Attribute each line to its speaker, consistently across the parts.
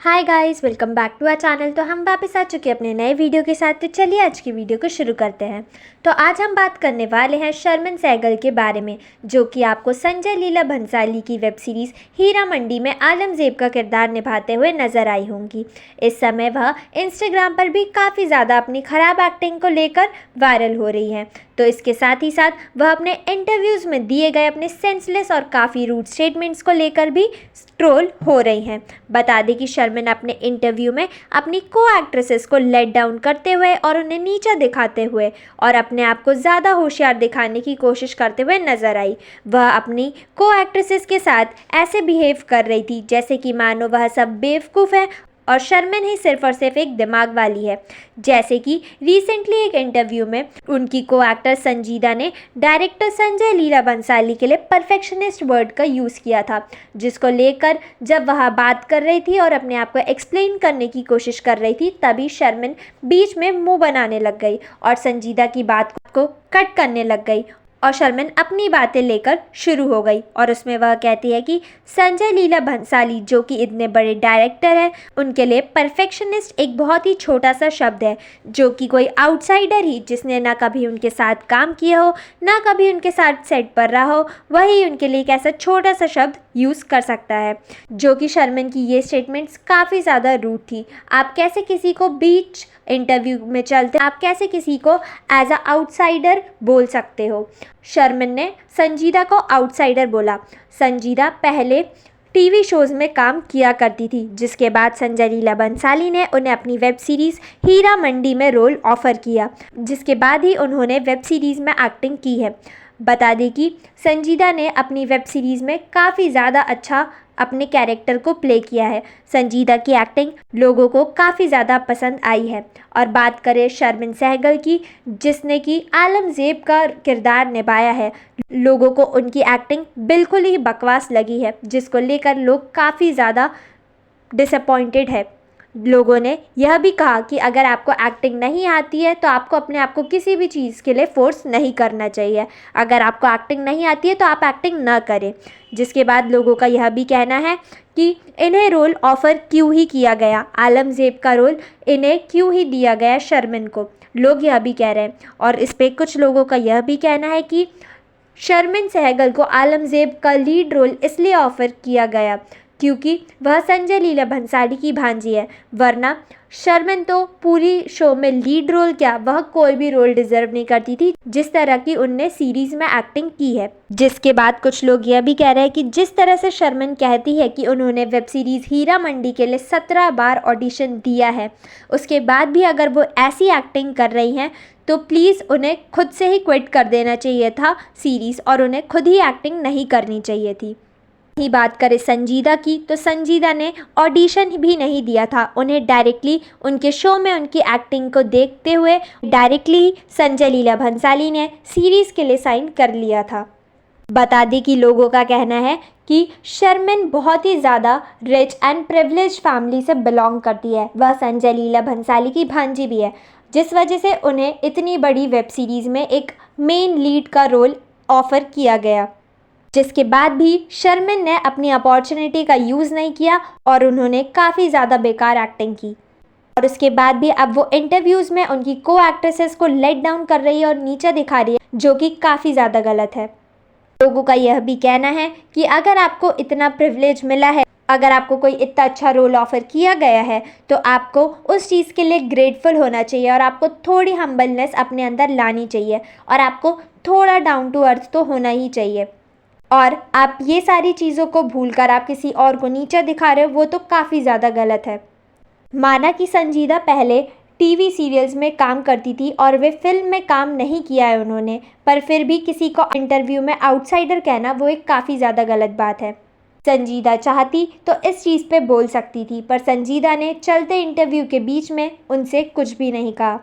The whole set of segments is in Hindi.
Speaker 1: Hi guys, welcome back to our channel. तो हम वापस आ चुके हैं अपने नए वीडियो के साथ। तो चलिए आज की वीडियो को शुरू करते हैं। तो आज हम बात करने वाले हैं शर्मिन सहगल के बारे में, जो कि आपको संजय लीला भंसाली की वेब सीरीज़ हीरा मंडी में आलमजेब का किरदार निभाते हुए नजर आई होंगी। इस समय वह इंस्टाग्राम पर भी काफ़ी ज़्यादा अपनी ख़राब एक्टिंग को लेकर वायरल हो रही हैं। तो इसके साथ ही साथ वह अपने इंटरव्यूज़ में दिए गए अपने सेंसलेस और काफ़ी रूड स्टेटमेंट्स को लेकर भी ट्रोल हो रही हैं। बता दें कि शर्मिन अपने इंटरव्यू में अपनी को एक्ट्रेसेस को लेट डाउन करते हुए और उन्हें नीचा दिखाते हुए और अपने आप को ज़्यादा होशियार दिखाने की कोशिश करते हुए नजर आई। वह अपनी को एक्ट्रेसेस के साथ ऐसे बिहेव कर रही थी जैसे कि मानो वह सब बेवकूफ़ है और शर्मिन ही सिर्फ और सिर्फ एक दिमाग वाली है। जैसे कि रिसेंटली एक इंटरव्यू में उनकी को एक्टर संजीदा ने डायरेक्टर संजय लीला भंसाली के लिए परफेक्शनिस्ट वर्ड का यूज़ किया था, जिसको लेकर जब वह बात कर रही थी और अपने आप को एक्सप्लेन करने की कोशिश कर रही थी, तभी शर्मिन बीच में मुंह बनाने लग गई और संजीदा की बात को कट करने लग गई और शर्मिन अपनी बातें लेकर शुरू हो गई। और उसमें वह कहती है कि संजय लीला भंसाली जो कि इतने बड़े डायरेक्टर हैं, उनके लिए परफेक्शनिस्ट एक बहुत ही छोटा सा शब्द है, जो कि कोई आउटसाइडर ही जिसने ना कभी उनके साथ काम किया हो ना कभी उनके साथ सेट पर रहा हो, वही उनके लिए एक ऐसा छोटा सा शब्द यूज़ कर सकता है। जो कि शर्मिन की ये स्टेटमेंट्स काफ़ी ज़्यादा रूड थी। आप कैसे किसी को बीच इंटरव्यू में चलते आप कैसे किसी को एज अ आउटसाइडर बोल सकते हो। शर्मिन ने संजीदा को आउटसाइडर बोला। संजीदा पहले टीवी शोज़ में काम किया करती थी, जिसके बाद संजय लीला भंसाली ने उन्हें अपनी वेब सीरीज़ हीरा मंडी में रोल ऑफ़र किया, जिसके बाद ही उन्होंने वेब सीरीज़ में एक्टिंग की है। बता दें कि संजीदा ने अपनी वेब सीरीज़ में काफ़ी ज़्यादा अच्छा अपने कैरेक्टर को प्ले किया है। संजीदा की एक्टिंग लोगों को काफ़ी ज़्यादा पसंद आई है। और बात करें शर्मिन सहगल की, जिसने कि आलमजेब का किरदार निभाया है, लोगों को उनकी एक्टिंग बिल्कुल ही बकवास लगी है, जिसको लेकर लोग काफ़ी ज़्यादा डिसअपॉइंटेड है। लोगों ने यह भी कहा कि अगर आपको एक्टिंग नहीं आती है तो आपको अपने आप को किसी भी चीज़ के लिए फोर्स नहीं करना चाहिए। अगर आपको एक्टिंग नहीं आती है तो आप एक्टिंग ना करें। जिसके बाद लोगों का यह भी कहना है कि इन्हें रोल ऑफ़र क्यों ही किया गया, आलमजेब का रोल इन्हें क्यों ही दिया गया शर्मिन को, लोग यह भी कह रहे हैं। और इस पर कुछ लोगों का यह भी कहना है कि शर्मिन सहगल को आलमजेब का लीड रोल इसलिए ऑफ़र किया गया क्योंकि वह संजय लीला भंसाली की भांजी है, वरना शर्मिन तो पूरी शो में लीड रोल क्या, वह कोई भी रोल डिजर्व नहीं करती थी जिस तरह की उनने सीरीज़ में एक्टिंग की है। जिसके बाद कुछ लोग यह भी कह रहे हैं कि जिस तरह से शर्मिन कहती है कि उन्होंने वेब सीरीज़ हीरा मंडी के लिए 17 बार ऑडिशन दिया है, उसके बाद भी अगर वो ऐसी एक्टिंग कर रही हैं तो प्लीज़ उन्हें खुद से ही क्विट कर देना चाहिए था सीरीज़ और उन्हें खुद ही एक्टिंग नहीं करनी चाहिए थी। ही बात करें संजीदा की, तो संजीदा ने ऑडिशन भी नहीं दिया था। उन्हें डायरेक्टली उनके शो में उनकी एक्टिंग को देखते हुए डायरेक्टली संजय लीला भंसाली ने सीरीज़ के लिए साइन कर लिया था। बता दें कि लोगों का कहना है कि शर्मिन बहुत ही ज़्यादा रिच एंड प्रिविलेज फैमिली से बिलोंग करती है। वह संजय लीला भंसाली की भांजी भी है, जिस वजह से उन्हें इतनी बड़ी वेब सीरीज़ में एक मेन लीड का रोल ऑफ़र किया गया। जिसके बाद भी शर्मिन ने अपनी अपॉर्चुनिटी का यूज़ नहीं किया और उन्होंने काफ़ी ज़्यादा बेकार एक्टिंग की। और उसके बाद भी अब वो इंटरव्यूज़ में उनकी को एक्ट्रेसेस को लेट डाउन कर रही है और नीचा दिखा रही है, जो कि काफ़ी ज़्यादा गलत है। लोगों का यह भी कहना है कि अगर आपको इतना प्रिविलेज मिला है, अगर आपको कोई इतना अच्छा रोल ऑफ़र किया गया है, तो आपको उस चीज़ के लिए ग्रेटफुल होना चाहिए और आपको थोड़ी हम्बलनेस अपने अंदर लानी चाहिए और आपको थोड़ा डाउन टू अर्थ तो होना ही चाहिए। और आप ये सारी चीज़ों को भूलकर आप किसी और को नीचा दिखा रहे हो, वो तो काफ़ी ज़्यादा गलत है। माना कि संजीदा पहले टीवी सीरियल्स में काम करती थी और वे फिल्म में काम नहीं किया है उन्होंने, पर फिर भी किसी को इंटरव्यू में आउटसाइडर कहना वो एक काफ़ी ज़्यादा गलत बात है। संजीदा चाहती तो इस चीज़ पे बोल सकती थी, पर संजीदा ने चलते इंटरव्यू के बीच में उनसे कुछ भी नहीं कहा।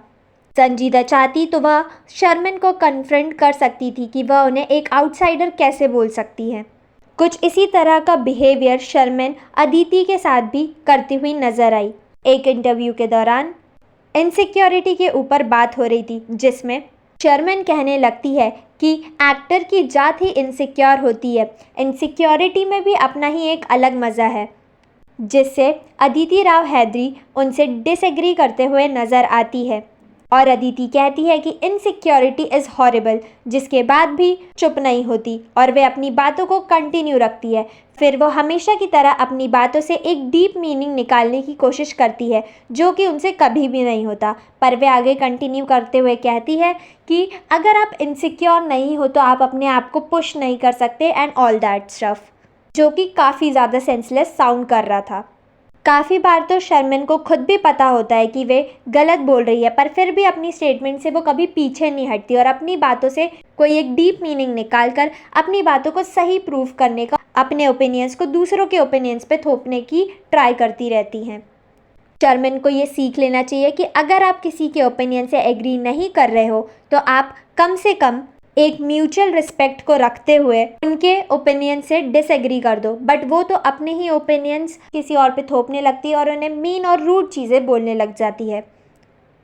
Speaker 1: संजीदा चाहती तो वह शर्मिन को कन्फ्रंट कर सकती थी कि वह उन्हें एक आउटसाइडर कैसे बोल सकती है। कुछ इसी तरह का बिहेवियर शर्मिन अदिति के साथ भी करती हुई नजर आई। एक इंटरव्यू के दौरान इनसिक्योरिटी के ऊपर बात हो रही थी, जिसमें शर्मिन कहने लगती है कि एक्टर की जात ही इनसिक्योर होती है, इनसिक्योरिटी में भी अपना ही एक अलग मज़ा है। जिससे अदिति राव हैदरी उनसे डिसएग्री करते हुए नज़र आती है और अदिति कहती है कि इनसिक्योरिटी इज़ हॉरिबल, जिसके बाद भी चुप नहीं होती और वे अपनी बातों को कंटिन्यू रखती है। फिर वो हमेशा की तरह अपनी बातों से एक डीप मीनिंग निकालने की कोशिश करती है जो कि उनसे कभी भी नहीं होता, पर वे आगे कंटिन्यू करते हुए कहती है कि अगर आप इनसिक्योर नहीं हो तो आप अपने आप को पुश नहीं कर सकते एंड ऑल दैट स्टफ, जो कि काफ़ी ज़्यादा सेंसलेस साउंड कर रहा था। काफ़ी बार तो शर्मिन को खुद भी पता होता है कि वे गलत बोल रही है, पर फिर भी अपनी स्टेटमेंट से वो कभी पीछे नहीं हटती और अपनी बातों से कोई एक डीप मीनिंग निकाल कर अपनी बातों को सही प्रूव करने का, अपने ओपिनियंस को दूसरों के ओपिनियंस पे थोपने की ट्राई करती रहती हैं। शर्मिन को ये सीख लेना चाहिए कि अगर आप किसी के ओपिनियन से एग्री नहीं कर रहे हो तो आप कम से कम एक म्यूचुअल रिस्पेक्ट को रखते हुए उनके ओपिनियन से डिसएग्री कर दो, बट वो तो अपने ही ओपिनियंस किसी और पे थोपने लगती है और उन्हें मीन और रूड चीज़ें बोलने लग जाती है।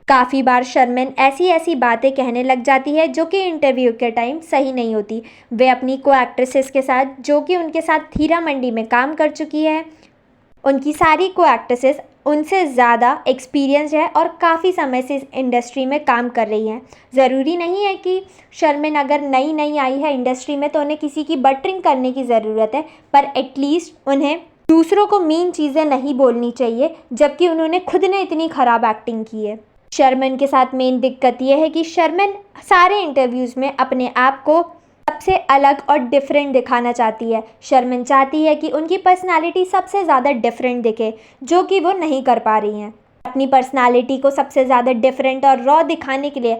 Speaker 1: काफ़ी बार शर्मिन ऐसी ऐसी बातें कहने लग जाती है जो कि इंटरव्यू के टाइम सही नहीं होती। वे अपनी को एक्ट्रेसेस के साथ, जो कि उनके साथ हीरा मंडी में काम कर चुकी है, उनकी सारी को एक्ट्रेसेस उनसे ज़्यादा एक्सपीरियंस है और काफ़ी समय से इस इंडस्ट्री में काम कर रही हैं। ज़रूरी नहीं है कि शर्मिन अगर नई नई आई है इंडस्ट्री में तो उन्हें किसी की बटरिंग करने की ज़रूरत है, पर एटलीस्ट उन्हें दूसरों को मीन चीज़ें नहीं बोलनी चाहिए, जबकि उन्होंने खुद ने इतनी ख़राब एक्टिंग की है। शर्मिन के साथ मेन दिक्कत यह है कि शर्मिन सारे इंटरव्यूज़ में अपने आप को सबसे अलग और डिफरेंट दिखाना चाहती है। शर्मिन चाहती है कि उनकी पर्सनालिटी सबसे ज़्यादा डिफरेंट दिखे, जो कि वो नहीं कर पा रही हैं। अपनी पर्सनालिटी को सबसे ज़्यादा डिफरेंट और रॉ दिखाने के लिए,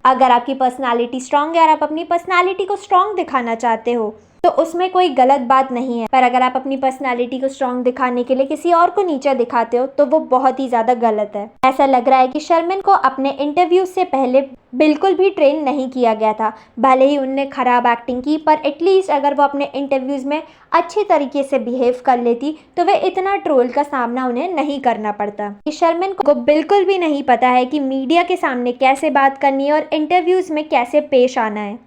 Speaker 1: अगर आपकी पर्सनालिटी स्ट्रांग है और आप अपनी पर्सनालिटी को स्ट्रांग दिखाना चाहते हो तो उसमें कोई गलत बात नहीं है, पर अगर आप अपनी पर्सनालिटी को स्ट्रांग दिखाने के लिए किसी और को नीचा दिखाते हो तो वो बहुत ही ज़्यादा गलत है। ऐसा लग रहा है कि शर्मिन को अपने इंटरव्यू से पहले बिल्कुल भी ट्रेन नहीं किया गया था। भले ही उनने ख़राब एक्टिंग की, पर एटलीस्ट अगर वो अपने इंटरव्यूज़ में अच्छी तरीके से बिहेव कर लेती तो वे इतना ट्रोल का सामना उन्हें नहीं करना पड़ता। शर्मिन को बिल्कुल भी नहीं पता है कि मीडिया के सामने कैसे बात करनी है और इंटरव्यूज़ में कैसे पेश आना है।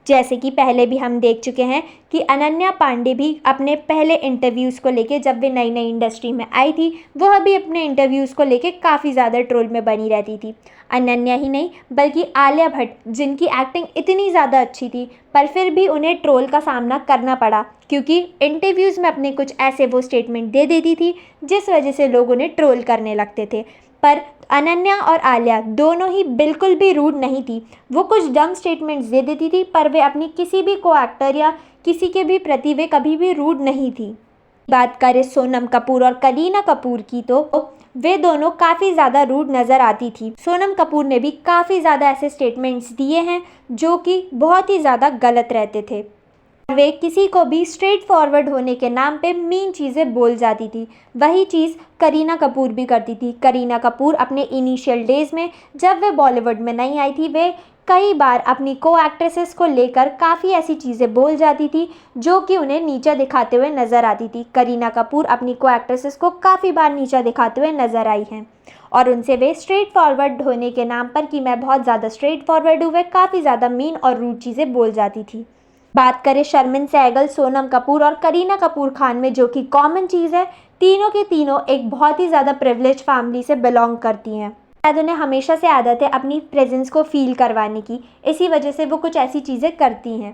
Speaker 1: जैसे कि पहले भी हम देख चुके हैं कि अनन्या पांडे भी अपने पहले इंटरव्यूज़ को लेके, जब वे नई नई इंडस्ट्री में आई थी, वह भी अपने इंटरव्यूज़ को लेके काफ़ी ज़्यादा ट्रोल में बनी रहती थी। अनन्या ही नहीं बल्कि आलिया भट्ट, जिनकी एक्टिंग इतनी ज़्यादा अच्छी थी, पर फिर भी उन्हें ट्रोल का सामना करना पड़ा क्योंकि इंटरव्यूज़ में अपने कुछ ऐसे वो स्टेटमेंट दे देती थी जिस वजह से लोग उन्हें ट्रोल करने लगते थे। पर अनन्या और आलिया दोनों ही बिल्कुल भी रूड नहीं थी। वो कुछ डम स्टेटमेंट्स दे देती थी, पर वे अपनी किसी भी को एक्टर या किसी के भी प्रति वे कभी भी रूड नहीं थी। बात करें सोनम कपूर और करीना कपूर की तो वे दोनों काफ़ी ज़्यादा रूड नज़र आती थी। सोनम कपूर ने भी काफ़ी ज़्यादा ऐसे स्टेटमेंट्स दिए हैं जो कि बहुत ही ज़्यादा गलत रहते थे। वे किसी को भी स्ट्रेट फॉरवर्ड होने के नाम पे मीन चीज़ें बोल जाती थी। वही चीज़ करीना कपूर भी करती थी। करीना कपूर अपने इनिशियल डेज़ में, जब वे बॉलीवुड में नहीं आई थी, वे कई बार अपनी को एक्ट्रेसेस को लेकर काफ़ी ऐसी चीज़ें बोल जाती थी जो कि उन्हें नीचा दिखाते हुए नज़र आती थी। करीना कपूर अपनी को एक्ट्रेसेस को काफ़ी बार नीचा दिखाते हुए नज़र आई हैं और उनसे वे स्ट्रेट फॉरवर्ड होने के नाम पर कि मैं बहुत ज़्यादा स्ट्रेट फॉरवर्ड हूँ, वे काफ़ी ज़्यादा मीन और रूड चीज़ें बोल जाती थी। बात करें शर्मिन सहगल, सोनम कपूर और करीना कपूर खान में, जो कि कॉमन चीज़ है, तीनों के तीनों एक बहुत ही ज़्यादा प्रिविलेज फैमिली से बिलोंग करती हैं। शायद उन्हें हमेशा से आदत है अपनी प्रेजेंस को फील करवाने की, इसी वजह से वो कुछ ऐसी चीज़ें करती हैं।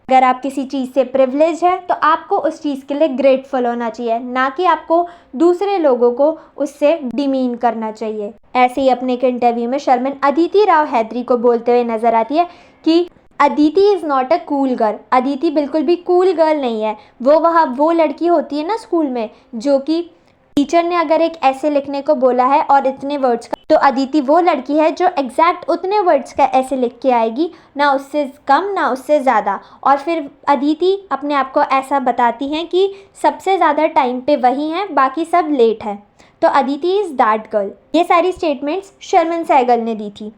Speaker 1: अगर आप किसी चीज़ से प्रिविलेज है तो आपको उस चीज़ के लिए ग्रेटफुल होना चाहिए, ना कि आपको दूसरे लोगों को उससे डिमीन करना चाहिए। ऐसे ही अपने एक इंटरव्यू में शर्मिन अदिति राव हैदरी को बोलते हुए नजर आती है कि Aditi is not a cool girl. Aditi बिल्कुल भी कूल गर्ल नहीं है। वो लड़की होती है ना स्कूल में, जो कि टीचर ने अगर एक ऐसे लिखने को बोला है और इतने वर्ड्स का, तो अदिति वो लड़की है जो एग्जैक्ट उतने वर्ड्स का ऐसे लिख के आएगी, ना उससे कम ना उससे ज़्यादा। और फिर अदिति अपने आप को ऐसा बताती हैं कि सबसे ज़्यादा टाइम पे वही हैं, बाकी सब लेट है। तो अदिति इज़ दैट गर्ल। ये सारी स्टेटमेंट्स शर्मिन सहगल ने दी थी।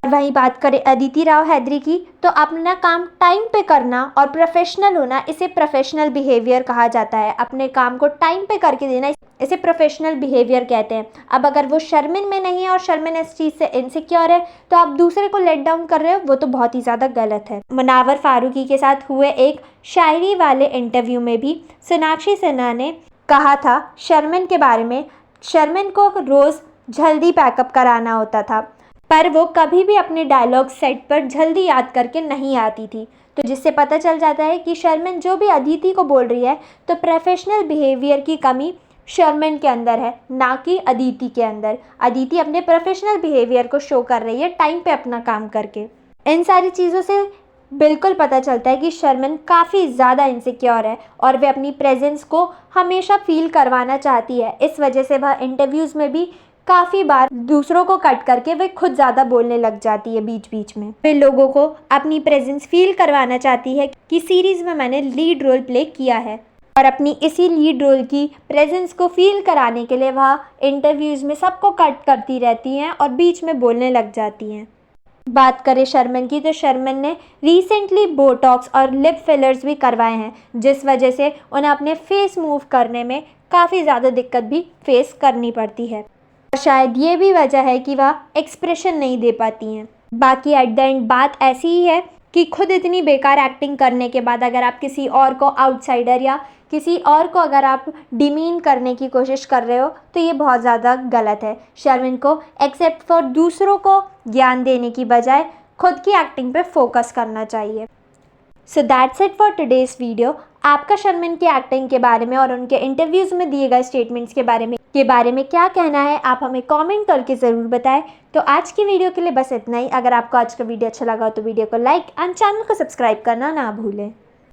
Speaker 1: वहीं बात करें अदिति राव हैदरी की, तो अपना काम टाइम पे करना और प्रोफेशनल होना, इसे प्रोफेशनल बिहेवियर कहा जाता है। अपने काम को टाइम पे करके देना, इसे प्रोफेशनल बिहेवियर कहते हैं। अब अगर वो शर्मिन में नहीं है और शर्मिन इस चीज़ से इनसिक्योर है तो आप दूसरे को लेट डाउन कर रहे हो, वो तो बहुत ही ज़्यादा गलत है। मुनावर फारूकी के साथ हुए एक शायरी वाले इंटरव्यू में भी सोनाक्षी सिन्हा ने कहा था शर्मन के बारे में, शर्मन को रोज़ जल्दी पैकअप कराना होता था, पर वो कभी भी अपने डायलॉग सेट पर जल्दी याद करके नहीं आती थी। तो जिससे पता चल जाता है कि शर्मन जो भी अदिति को बोल रही है, तो प्रोफेशनल बिहेवियर की कमी शर्मन के अंदर है, ना कि अदिति के अंदर। अदिति अपने प्रोफेशनल बिहेवियर को शो कर रही है टाइम पे अपना काम करके। इन सारी चीज़ों से बिल्कुल पता चलता है कि शर्मन काफ़ी ज़्यादा इनसिक्योर है और वे अपनी प्रेजेंस को हमेशा फील करवाना चाहती है। इस वजह से वह इंटरव्यूज़ में भी काफ़ी बार दूसरों को कट करके वे खुद ज़्यादा बोलने लग जाती है बीच बीच में। वे लोगों को अपनी प्रेजेंस फील करवाना चाहती है कि सीरीज़ में मैंने लीड रोल प्ले किया है, और अपनी इसी लीड रोल की प्रेजेंस को फील कराने के लिए वह इंटरव्यूज़ में सबको कट करती रहती हैं और बीच में बोलने लग जाती हैं। बात करें शर्मन की, तो शर्मन ने रिसेंटली बोटॉक्स और लिप फिलर्स भी करवाए हैं, जिस वजह से उन्हें अपने फेस मूव करने में काफ़ी ज़्यादा दिक्कत भी फेस करनी पड़ती है, और शायद ये भी वजह है कि वह एक्सप्रेशन नहीं दे पाती हैं। बाकी एट द एंड बात ऐसी ही है कि खुद इतनी बेकार एक्टिंग करने के बाद अगर आप किसी और को आउटसाइडर या किसी और को अगर आप डिमीन करने की कोशिश कर रहे हो, तो ये बहुत ज़्यादा गलत है। शर्मन को एक्सेप्ट फॉर दूसरों को ज्ञान देने की बजाय खुद की एक्टिंग पे फोकस करना चाहिए। So that's it for today's video. आपका शर्मन की एक्टिंग के बारे में और उनके इंटरव्यूज़ में दिए गए स्टेटमेंट्स के बारे में क्या कहना है, आप हमें कमेंट करके ज़रूर बताएं। तो आज की वीडियो के लिए बस इतना ही। अगर आपको आज का वीडियो अच्छा लगा तो वीडियो को लाइक एंड चैनल को सब्सक्राइब करना ना भूलें।